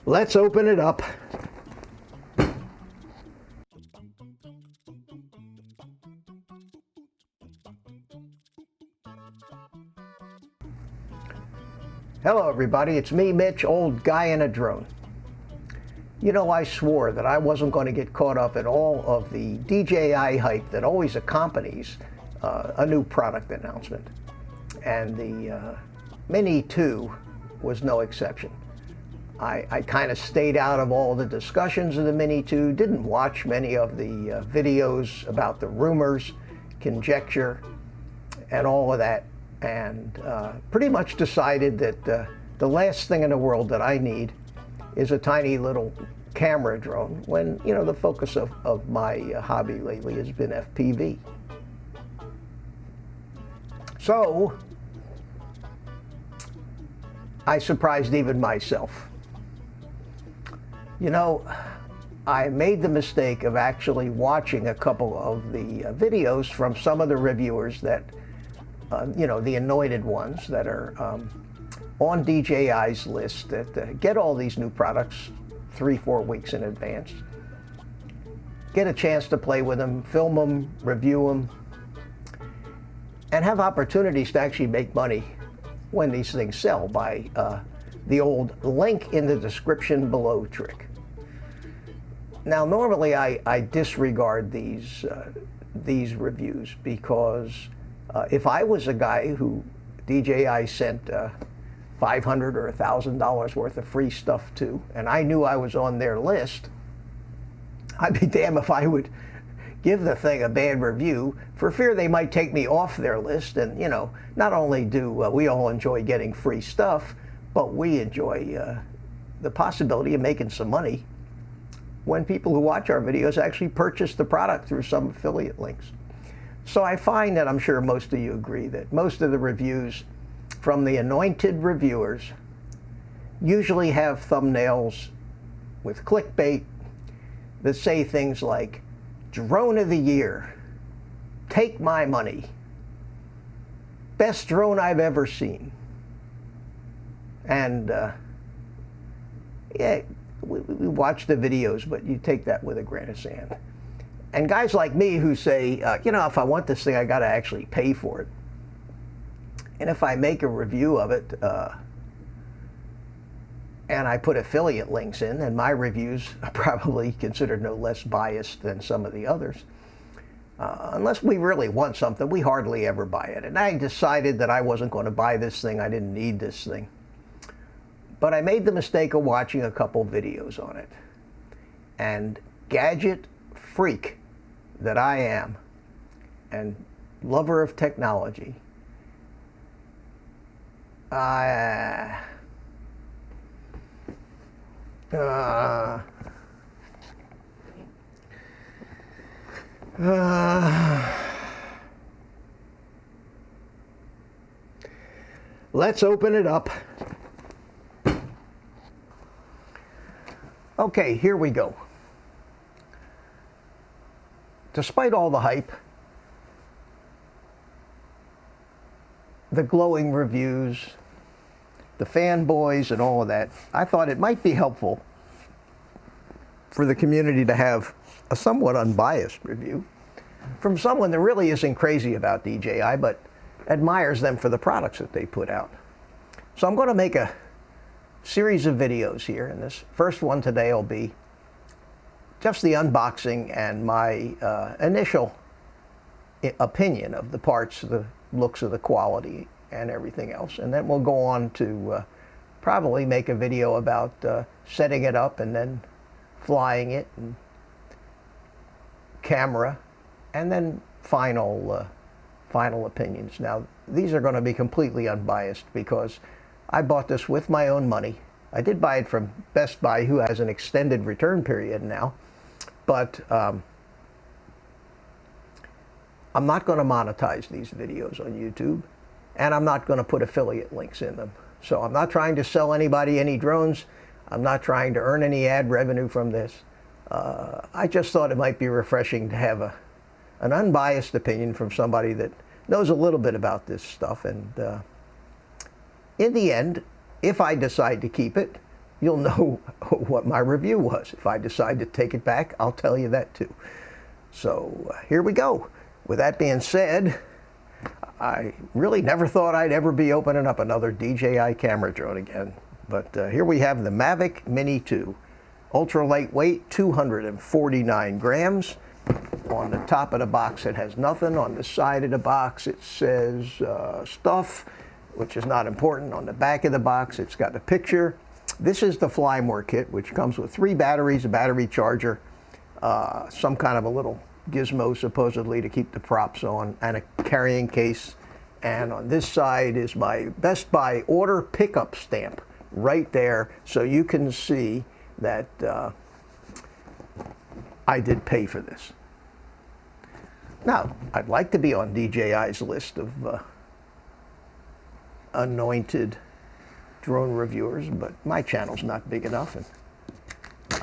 Let's open it up. Hello everybody, it's me, Mitch, old guy in a drone. You know, I swore that I wasn't going to get caught up in all of the DJI hype that always accompanies a new product announcement. And the Mini 2 was no exception. I kind of stayed out of all the discussions of the Mini 2, didn't watch many of the videos about the rumors, conjecture, and all of that, and pretty much decided that the last thing in the world that I need is a tiny little camera drone when, you know, the focus of my hobby lately has been FPV. So I surprised even myself. You know, I made the mistake of actually watching a couple of the videos from some of the reviewers that, you know, the anointed ones that are on DJI's list that get all these new products 3-4 weeks in advance, get a chance to play with them, film them, review them, and have opportunities to actually make money when these things sell by the old link in the description below trick. Now, normally I disregard these reviews because if I was a guy who DJI sent $500 or $1,000 worth of free stuff to, and I knew I was on their list, I'd be damned if I would give the thing a bad review for fear they might take me off their list. And, you know, not only do we all enjoy getting free stuff, but we enjoy the possibility of making some money when people who watch our videos actually purchase the product through some affiliate links. So I find that, I'm sure most of you agree, that most of the reviews from the anointed reviewers usually have thumbnails with clickbait that say things like, drone of the year, take my money, best drone I've ever seen. And yeah, we watch the videos, but you take that with a grain of sand. And guys like me who say, you know, if I want this thing, I got to actually pay for it. And if I make a review of it and I put affiliate links in, then my reviews are probably considered no less biased than some of the others. Unless we really want something, we hardly ever buy it. And I decided that I wasn't going to buy this thing. I didn't need this thing. But I made the mistake of watching a couple videos on it. And gadget freak that I am, and lover of technology, let's open it up. Okay, here we go. Despite all the hype, the glowing reviews, the fanboys and all of that, I thought it might be helpful for the community to have a somewhat unbiased review from someone that really isn't crazy about DJI, but admires them for the products that they put out. So I'm going to make a series of videos here, and this first one today will be just the unboxing and my initial opinion of the parts, the looks of the quality and everything else. And then we'll go on to probably make a video about setting it up and then flying it, and camera, and then final opinions. Now, these are going to be completely unbiased because I bought this with my own money. I did buy it from Best Buy, who has an extended return period now, but I'm not going to monetize these videos on YouTube, and I'm not going to put affiliate links in them. So I'm not trying to sell anybody any drones. I'm not trying to earn any ad revenue from this. I just thought it might be refreshing to have an unbiased opinion from somebody that knows a little bit about this stuff. And in the end, if I decide to keep it, you'll know what my review was. If I decide to take it back, I'll tell you that too. So here we go. With that being said, I really never thought I'd ever be opening up another DJI camera drone again. But here we have the Mavic Mini 2. Ultra lightweight, 249 grams. On the top of the box it has nothing. On the side of the box it says stuff, which is not important. On the back of the box it's got a picture. This is the Fly More kit, which comes with 3 batteries, a battery charger, some kind of a little gizmo supposedly to keep the props on, and a carrying case. And on this side is my Best Buy order pickup stamp right there, so you can see that I did pay for this. Now, I'd like to be on DJI's list of anointed drone reviewers, but my channel's not big enough, and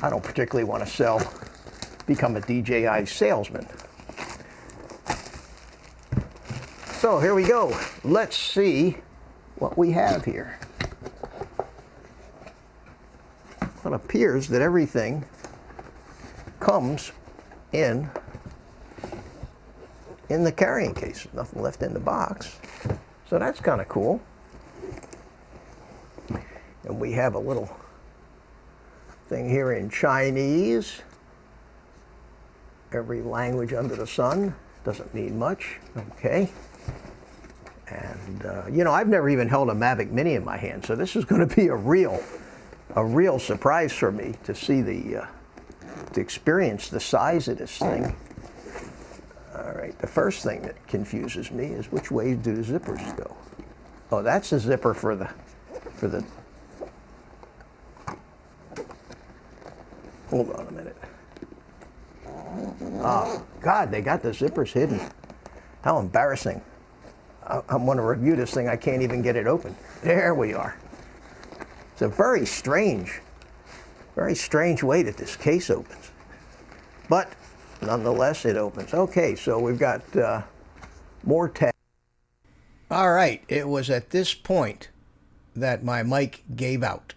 I don't particularly want to become a DJI salesman. So here we go. Let's see what we have here. Well, it appears that everything comes in the carrying case. Nothing left in the box. So that's kind of cool. And we have a little thing here in Chinese. Every language under the sun. Doesn't mean much. Okay. And, you know, I've never even held a Mavic Mini in my hand, so this is going to be a real surprise for me to see to experience the size of this thing. All right, the first thing that confuses me is which way do the zippers go? Oh, that's the zipper for the hold on a minute. Oh, God, they got the zippers hidden. How embarrassing. I want to review this thing. I can't even get it open. There we are. It's a very strange way that this case opens. But nonetheless, it opens. Okay, so we've got more text. All right, it was at this point that my mic gave out.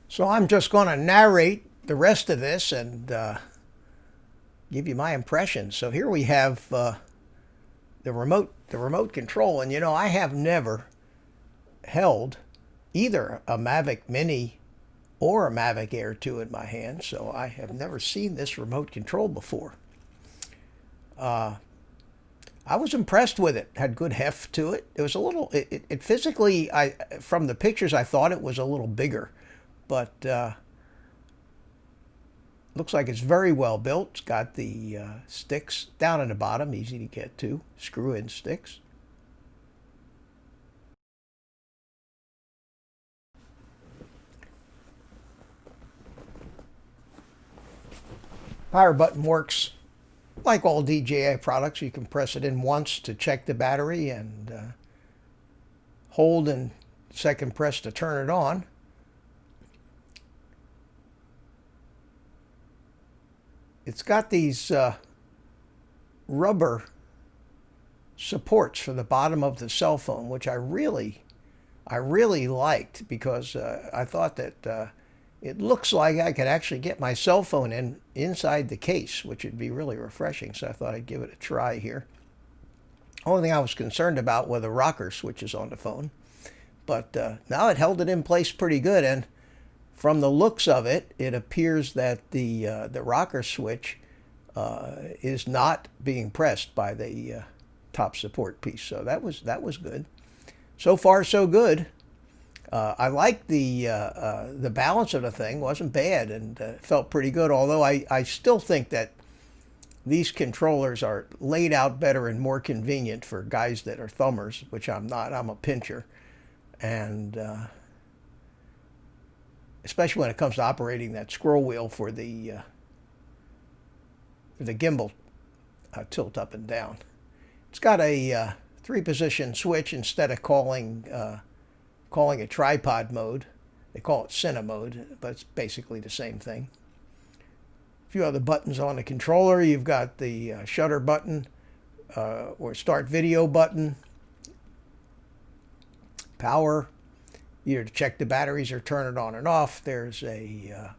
So I'm just going to narrate the rest of this and give you my impressions. So here we have the remote control, and you know, I have never held either a Mavic Mini or a Mavic Air 2 in my hand, so I have never seen this remote control before. I was impressed with it. Had good heft to it. It was a little, it physically, from the pictures I thought it was a little bigger, but looks like it's very well built. It's got the sticks down in the bottom, easy to get to, screw-in sticks. Power button works like all DJI products. You can press it in once to check the battery and hold and second press to turn it on. It's got these rubber supports for the bottom of the cell phone, which I really liked, because I thought that it looks like I could actually get my cell phone inside the case, which would be really refreshing. So I thought I'd give it a try here. Only thing I was concerned about were the rocker switches on the phone, but now it held it in place pretty good. And from the looks of it, it appears that the rocker switch is not being pressed by the top support piece. So that was good. So far, so good. I liked the balance of the thing. Wasn't bad, and felt pretty good. Although I still think that these controllers are laid out better and more convenient for guys that are thumbers, which I'm not. I'm a pincher, and especially when it comes to operating that scroll wheel for the gimbal tilt up and down. It's got a 3-position switch instead of calling it tripod mode. They call it Cine mode, but it's basically the same thing. A few other buttons on the controller. You've got the shutter button, or start video button, power, either to check the batteries or turn it on and off. There's a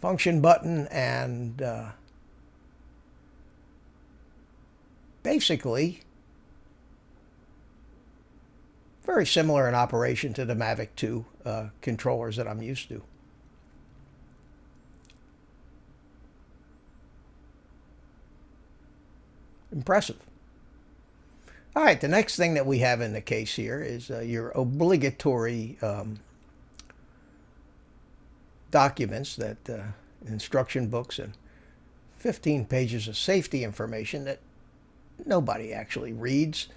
function button, and basically very similar in operation to the Mavic 2 controllers that I'm used to. Impressive. All right, the next thing that we have in the case here is your obligatory documents, that instruction books and 15 pages of safety information that nobody actually reads.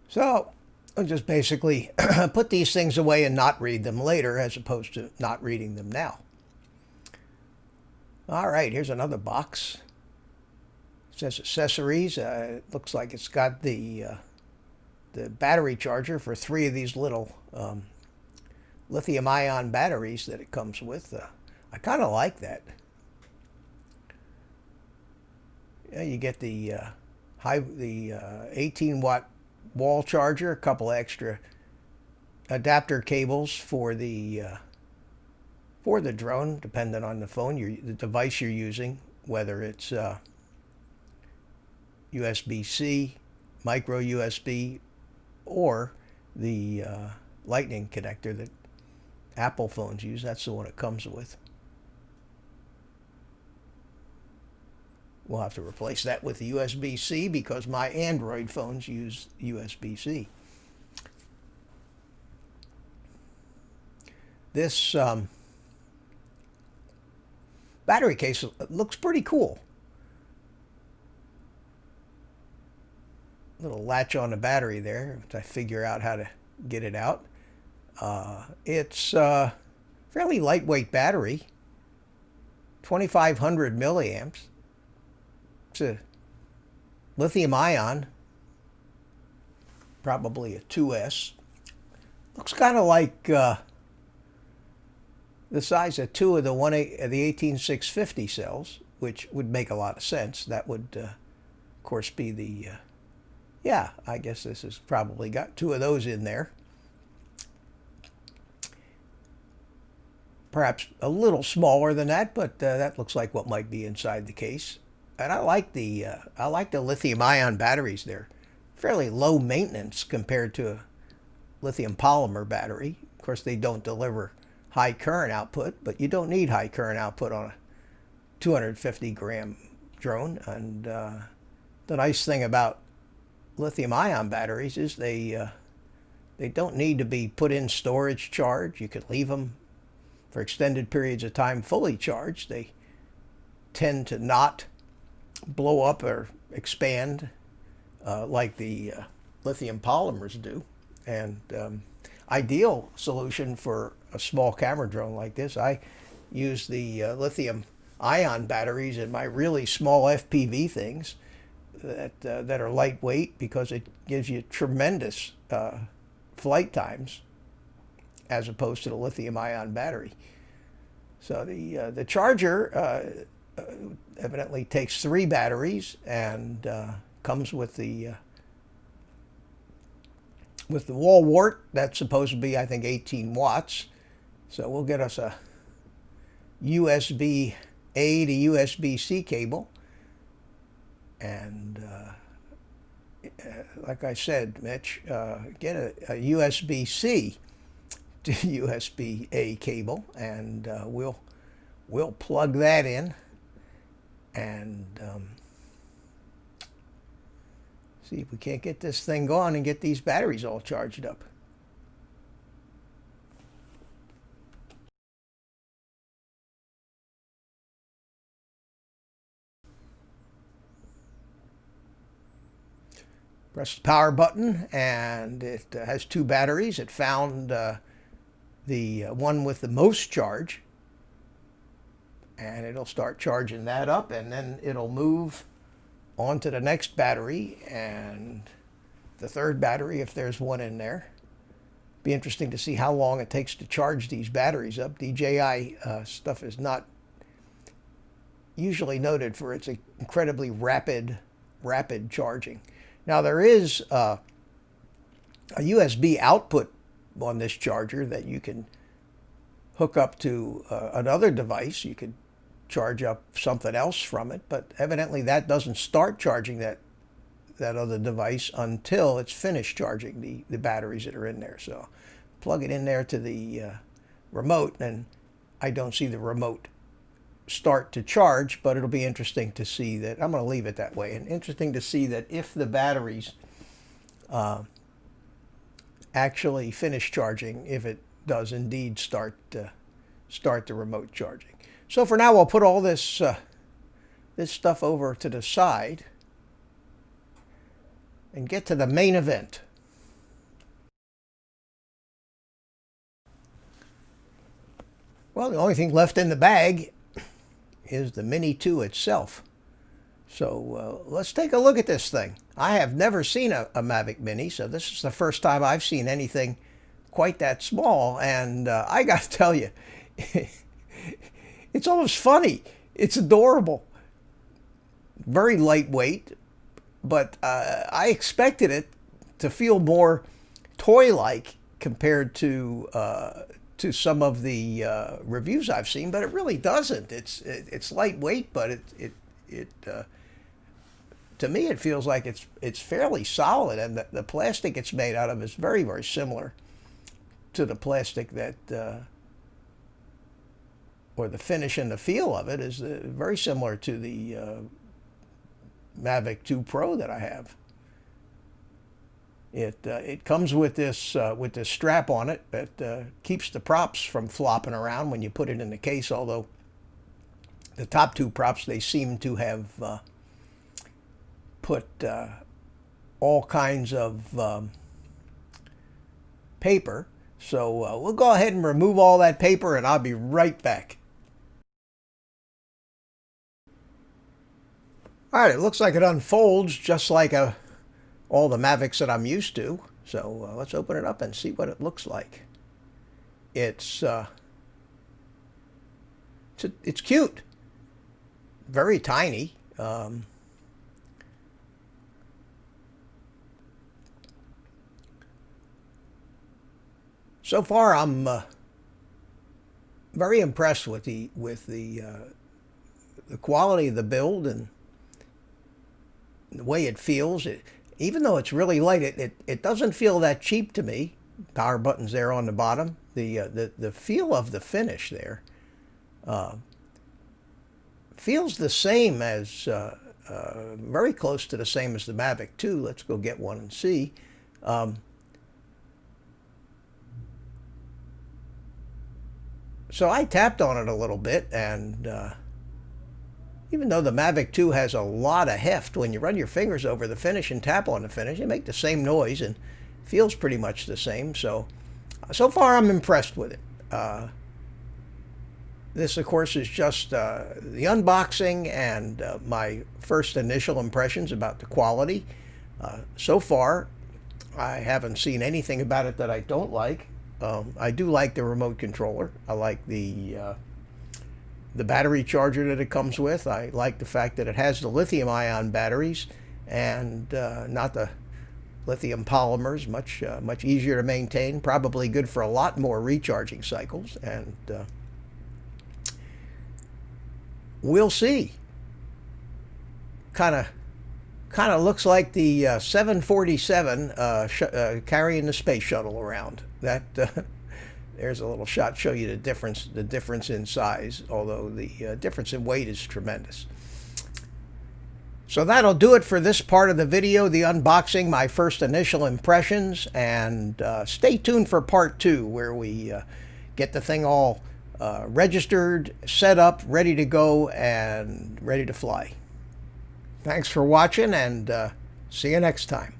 So I'll just basically put these things away and not read them later, as opposed to not reading them now. All right, here's another box. It says accessories. It looks like it's got the battery charger for 3 of these little lithium-ion batteries that it comes with. I kind of like that. Yeah, you get the 18-watt wall charger, a couple extra adapter cables for the drone, depending on the phone, the device you're using, whether it's USB-C, micro USB, or the lightning connector that Apple phones use. That's the one it comes with. We'll have to replace that with the USB-C because my Android phones use USB-C. This battery case looks pretty cool. Little latch on the battery there to figure out how to get it out. It's a fairly lightweight battery, 2,500 milliamps. It's a lithium ion, probably a 2S. Looks kind of like the size of 2 of the 18650 cells, which would make a lot of sense. That would, of course, be the, yeah, I guess this has probably got 2 of those in there. Perhaps a little smaller than that, but that looks like what might be inside the case. And I like the lithium-ion batteries. They're fairly low maintenance compared to a lithium polymer battery. Of course, they don't deliver high current output, but you don't need high current output on a 250-gram drone. And the nice thing about lithium-ion batteries is they don't need to be put in storage charge. You could leave them for extended periods of time fully charged. They tend to not blow up or expand like the lithium polymers do. And ideal solution for a small camera drone like this, I use the lithium ion batteries in my really small FPV things that are lightweight, because it gives you tremendous flight times as opposed to the lithium ion battery. So the charger evidently takes 3 batteries and comes with the wall wart. That's supposed to be, I think, 18 watts. So we'll get us a USB-A to USB-C cable. And like I said, Mitch, get a USB-C to USB-A cable, and we'll plug that in and see if we can't get this thing going and get these batteries all charged up. Press the power button, and it has 2 batteries. It found the one with the most charge, and it'll start charging that up, and then it'll move on to the next battery and the third battery if there's one in there. Be interesting to see how long it takes to charge these batteries up. DJI stuff is not usually noted for its incredibly rapid charging. Now there is a USB output on this charger that you can hook up to another device. You could charge up something else from it, but evidently that doesn't start charging that other device until it's finished charging the batteries that are in there. So plug it in there to the remote, and I don't see the remote start to charge, but it'll be interesting to see that. I'm going to leave it that way, and interesting to see that if the batteries actually finish charging, if it does indeed start the remote charging. So for now, I'll put all this this stuff over to the side and get to the main event. Well, the only thing left in the bag is the Mini 2 itself. So let's take a look at this thing. I have never seen a Mavic Mini, so this is the first time I've seen anything quite that small. And I got to tell you, it's almost funny. It's adorable. Very lightweight, but I expected it to feel more toy-like compared to some of the reviews I've seen, but it really doesn't. It's lightweight, but to me it feels like it's fairly solid, and the plastic it's made out of is very, very similar to the plastic that or the finish and the feel of it is very similar to the Mavic 2 Pro that I have. It comes with this strap on it that keeps the props from flopping around when you put it in the case, although the top two props, they seem to have put all kinds of paper. So we'll go ahead and remove all that paper, and I'll be right back. All right, it looks like it unfolds just like all the Mavics that I'm used to. So let's open it up and see what it looks like. It's cute, very tiny. So far, I'm very impressed with the quality of the build and the way it feels. Even though it's really light, it doesn't feel that cheap to me. Power buttons there on the bottom. The feel of the finish there feels the same as very close to the same as the Mavic 2. Let's go get one and see. So I tapped on it a little bit, and even though the Mavic 2 has a lot of heft, when you run your fingers over the finish and tap on the finish, you make the same noise and feels pretty much the same. So far I'm impressed with it. This, of course, is just the unboxing and my first initial impressions about the quality. So far, I haven't seen anything about it that I don't like. I do like the remote controller. I like the battery charger that it comes with. I like the fact that it has the lithium-ion batteries and not the lithium polymers. Much easier to maintain. Probably good for a lot more recharging cycles. And we'll see. Kind of looks like the 747 carrying the space shuttle around. That there's a little shot show you the difference in size, although the difference in weight is tremendous. So that'll do it for this part of the video, the unboxing, my first initial impressions, and stay tuned for part 2, where we get the thing all registered, set up, ready to go, and ready to fly. Thanks for watching, and see you next time.